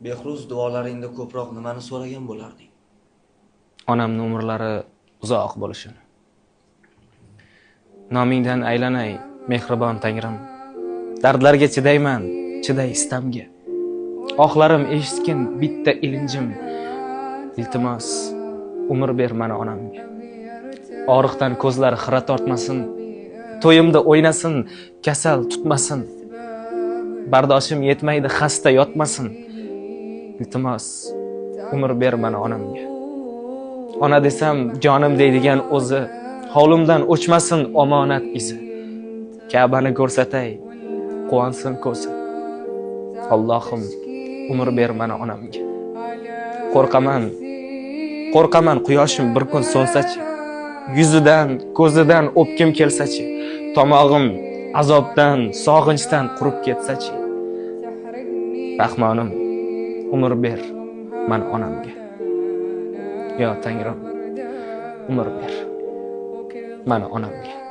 Behruz duolaringda ko'proq nimani so'ragan bo'larding? Onamning umrlari uzoq bo'lishini. Nomingdan aylanay, mehribon Tangrim. Dardlarga chidayman, chiday istamga. Oxlarim eshitgin bitta ilinjim. Iltimos, umr ber mana onamga. Og'riqdan ko'zlari xira tortmasin, to'yimda o'ynasin, kasal tutmasin. Bardoshim yetmaydi, xasta yotmasin. Iltimos, umr ber mana onamga. Ona desam, jonim deydigan o'zi, hovlimdan o'chmasin omonat izi. Ka'bani ko'rsatay, quvonsin ko'zi. Allohim, umr ber mana onamga. Qo'rqaman quyoshim bir kun so'nsachi. Yuzidan, ko'zidan o'pkim kelsachi. Tomog'im azobdan, sog'inchdan qurib ketsachi. Rahmonim, umr ber mana onamga. Yo Tangrim, umr ber mana onamga.